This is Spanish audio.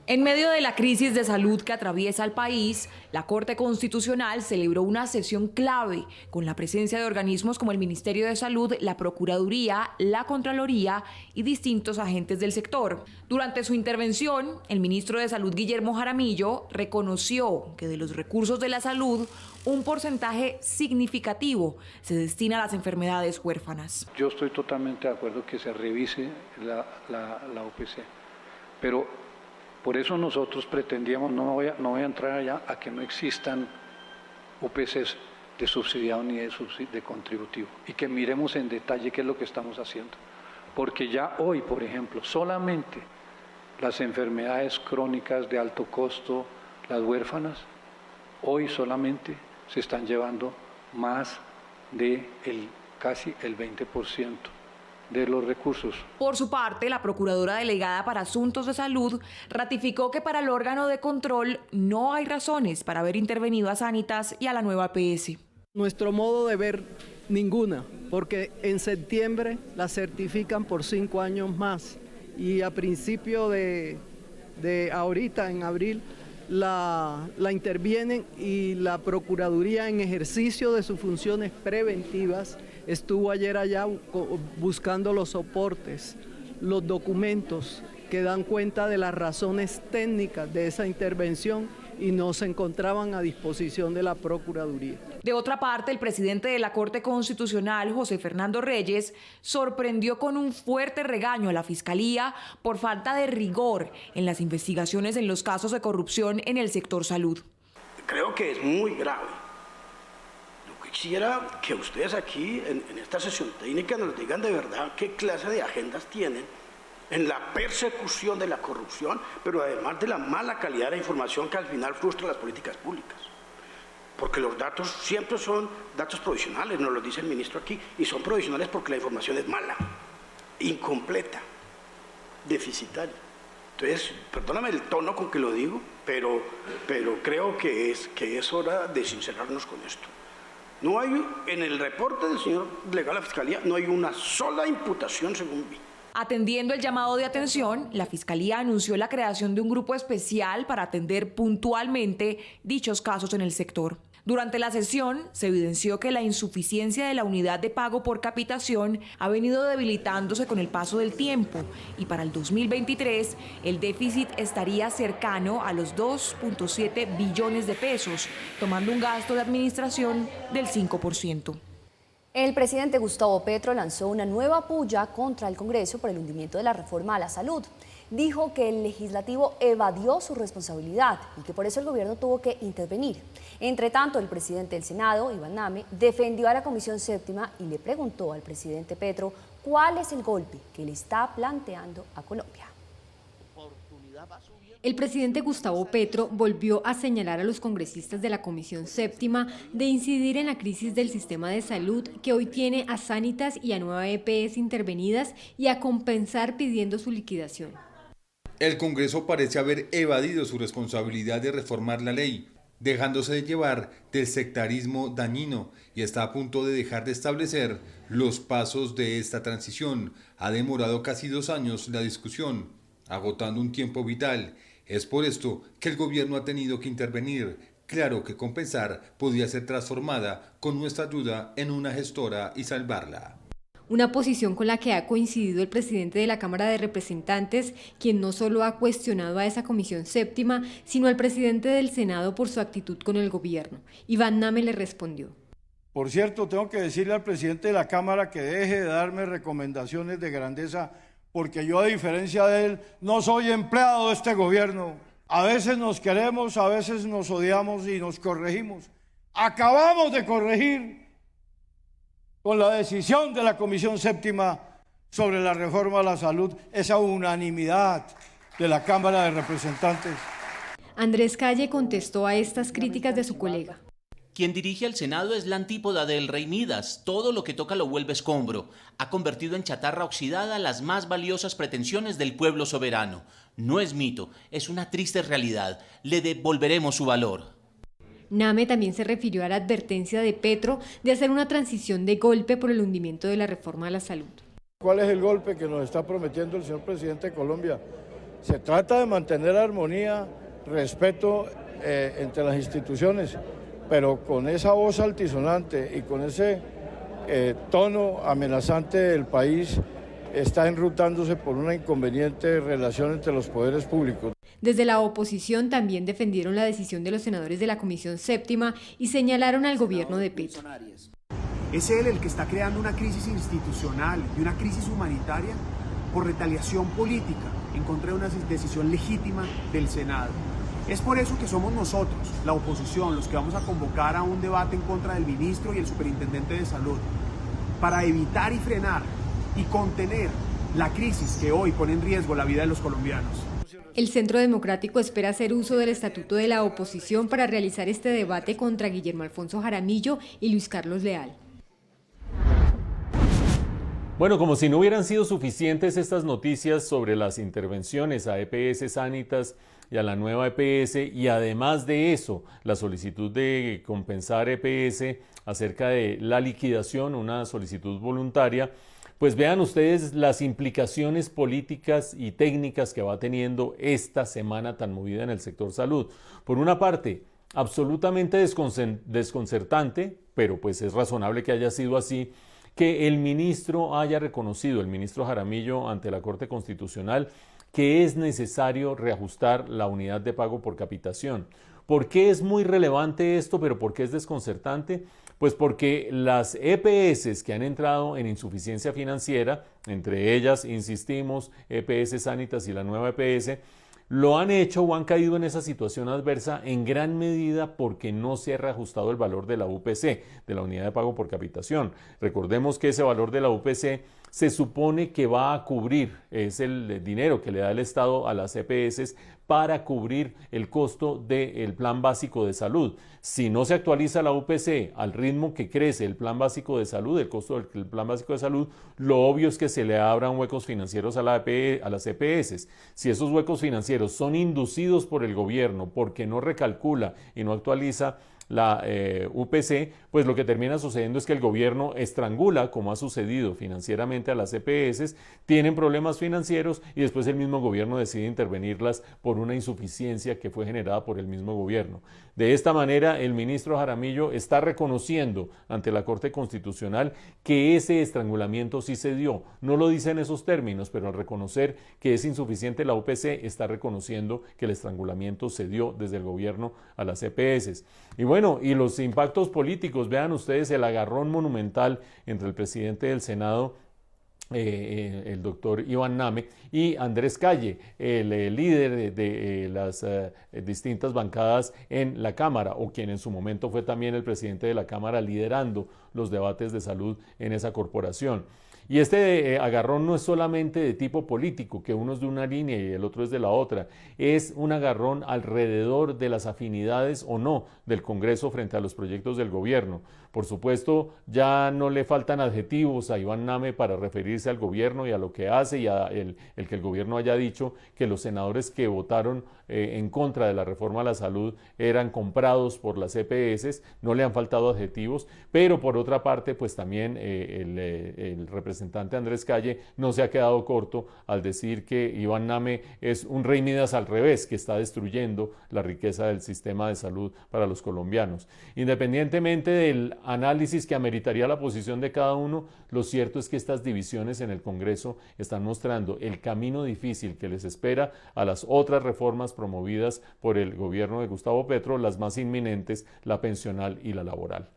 En medio de la crisis de salud que atraviesa el país, la Corte Constitucional celebró una sesión clave con la presencia de organismos como el Ministerio de Salud, la Procuraduría, la Contraloría y distintos agentes del sector. Durante su intervención, el ministro de Salud, Guillermo Jaramillo, reconoció que de los recursos de la salud, un porcentaje significativo se destina a las enfermedades huérfanas. Yo estoy totalmente de acuerdo que se revise la OPC, pero por eso nosotros pretendíamos, no voy a entrar allá, a que no existan UPCs de subsidiado ni de contributivo y que miremos en detalle qué es lo que estamos haciendo. Porque ya hoy, por ejemplo, solamente las enfermedades crónicas de alto costo, las huérfanas, hoy solamente se están llevando más de casi el 20% de los recursos. Por su parte, la Procuradora Delegada para Asuntos de Salud ratificó que para el órgano de control no hay razones para haber intervenido a Sanitas y a la nueva EPS. Nuestro modo de ver, ninguna, porque en septiembre la certifican por 5 años más y a principio de ahorita, en abril, la intervienen y la Procuraduría, en ejercicio de sus funciones preventivas, estuvo ayer allá buscando los soportes, los documentos que dan cuenta de las razones técnicas de esa intervención y no se encontraban a disposición de la Procuraduría. De otra parte, el presidente de la Corte Constitucional, José Fernando Reyes, sorprendió con un fuerte regaño a la Fiscalía por falta de rigor en las investigaciones en los casos de corrupción en el sector salud. Creo que es muy grave. Lo que quisiera que ustedes aquí, en esta sesión técnica, nos digan de verdad qué clase de agendas tienen en la persecución de la corrupción, pero además de la mala calidad de la información que al final frustra las políticas públicas. Porque los datos siempre son datos provisionales, nos lo dice el ministro aquí, y son provisionales porque la información es mala, incompleta, deficitaria. Entonces, perdóname el tono con que lo digo, pero creo que es hora de sincerarnos con esto. No hay, en el reporte del señor delegado de la Fiscalía, no hay una sola imputación según vi. Atendiendo el llamado de atención, la Fiscalía anunció la creación de un grupo especial para atender puntualmente dichos casos en el sector. Durante la sesión se evidenció que la insuficiencia de la unidad de pago por capitación ha venido debilitándose con el paso del tiempo y para el 2023 el déficit estaría cercano a los 2.7 billones de pesos, tomando un gasto de administración del 5%. El presidente Gustavo Petro lanzó una nueva puya contra el Congreso por el hundimiento de la reforma a la salud. Dijo que el legislativo evadió su responsabilidad y que por eso el gobierno tuvo que intervenir. Entre tanto, el presidente del Senado, Iván Name, defendió a la Comisión Séptima y le preguntó al presidente Petro cuál es el golpe que le está planteando a Colombia. El presidente Gustavo Petro volvió a señalar a los congresistas de la Comisión Séptima de incidir en la crisis del sistema de salud que hoy tiene a Sanitas y a Nueva EPS intervenidas y a compensar pidiendo su liquidación. El Congreso parece haber evadido su responsabilidad de reformar la ley, dejándose de llevar del sectarismo dañino y está a punto de dejar de establecer los pasos de esta transición. Ha demorado casi 2 años la discusión, agotando un tiempo vital. Es por esto que el gobierno ha tenido que intervenir. Claro que compensar podía ser transformada con nuestra ayuda en una gestora y salvarla. Una posición con la que ha coincidido el presidente de la Cámara de Representantes, quien no solo ha cuestionado a esa Comisión Séptima, sino al presidente del Senado por su actitud con el gobierno. Iván Name le respondió. Por cierto, tengo que decirle al presidente de la Cámara que deje de darme recomendaciones de grandeza, porque yo, a diferencia de él, no soy empleado de este gobierno. A veces nos queremos, a veces nos odiamos y nos corregimos. Acabamos de corregir con la decisión de la Comisión Séptima sobre la reforma a la salud esa unanimidad de la Cámara de Representantes. Andrés Calle contestó a estas críticas de su colega. Quien dirige al Senado es la antípoda del rey Midas. Todo lo que toca lo vuelve escombro. Ha convertido en chatarra oxidada las más valiosas pretensiones del pueblo soberano. No es mito, es una triste realidad. Le devolveremos su valor. Name también se refirió a la advertencia de Petro de hacer una transición de golpe por el hundimiento de la reforma a la salud. ¿Cuál es el golpe que nos está prometiendo el señor presidente de Colombia? Se trata de mantener armonía, respeto entre las instituciones, pero con esa voz altisonante y con ese tono amenazante del país está enrutándose por una inconveniente relación entre los poderes públicos. Desde la oposición también defendieron la decisión de los senadores de la Comisión Séptima y señalaron al gobierno de Petro. ¿Es él el que está creando una crisis institucional y una crisis humanitaria por retaliación política en contra de una decisión legítima del Senado? Es por eso que somos nosotros, la oposición, los que vamos a convocar a un debate en contra del ministro y el superintendente de salud, para evitar y frenar y contener la crisis que hoy pone en riesgo la vida de los colombianos. El Centro Democrático espera hacer uso del estatuto de la oposición para realizar este debate contra Guillermo Alfonso Jaramillo y Luis Carlos Leal. Bueno, como si no hubieran sido suficientes estas noticias sobre las intervenciones a EPS Sanitas y a la nueva EPS, y además de eso, la solicitud de compensar EPS acerca de la liquidación, una solicitud voluntaria, pues vean ustedes las implicaciones políticas y técnicas que va teniendo esta semana tan movida en el sector salud. Por una parte, absolutamente desconcertante, pero pues es razonable que haya sido así, que el ministro haya reconocido, el ministro Jaramillo, ante la Corte Constitucional, que es necesario reajustar la unidad de pago por capitación. ¿Por qué es muy relevante esto, pero por qué es desconcertante? Pues porque las EPS que han entrado en insuficiencia financiera, entre ellas, insistimos, EPS Sanitas y la nueva EPS, lo han hecho o han caído en esa situación adversa en gran medida porque no se ha reajustado el valor de la UPC, de la unidad de pago por capitación. Recordemos que ese valor de la UPC se supone que va a cubrir, es el dinero que le da el Estado a las EPS para cubrir el costo del plan básico de salud. Si no se actualiza la UPC al ritmo que crece el plan básico de salud, el costo del plan básico de salud, lo obvio es que se le abran huecos financieros a las EPS. Si esos huecos financieros son inducidos por el gobierno porque no recalcula y no actualiza la UPC, pues lo que termina sucediendo es que el gobierno estrangula, como ha sucedido financieramente a las EPS, tienen problemas financieros y después el mismo gobierno decide intervenirlas por una insuficiencia que fue generada por el mismo gobierno. De esta manera, el ministro Jaramillo está reconociendo ante la Corte Constitucional que ese estrangulamiento sí se dio. No lo dice en esos términos, pero al reconocer que es insuficiente la UPC, está reconociendo que el estrangulamiento se dio desde el gobierno a las EPS. Y bueno, y los impactos políticos, vean ustedes el agarrón monumental entre el presidente del Senado, el doctor Iván Name, y Andrés Calle, el líder de las distintas bancadas en la Cámara, o quien en su momento fue también el presidente de la Cámara liderando los debates de salud en esa corporación. Y este agarrón no es solamente de tipo político, que uno es de una línea y el otro es de la otra, es un agarrón alrededor de las afinidades o no del Congreso frente a los proyectos del gobierno. Por supuesto, ya no le faltan adjetivos a Iván Name para referirse al gobierno y a lo que hace y a el que el gobierno haya dicho que los senadores que votaron en contra de la reforma a la salud eran comprados por las EPS, no le han faltado adjetivos, pero por otra parte, pues también el representante Andrés Calle no se ha quedado corto al decir que Iván Name es un rey Midas al revés, que está destruyendo la riqueza del sistema de salud para los colombianos. Independientemente del análisis que ameritaría la posición de cada uno, lo cierto es que estas divisiones en el Congreso están mostrando el camino difícil que les espera a las otras reformas promovidas por el gobierno de Gustavo Petro, las más inminentes, la pensional y la laboral.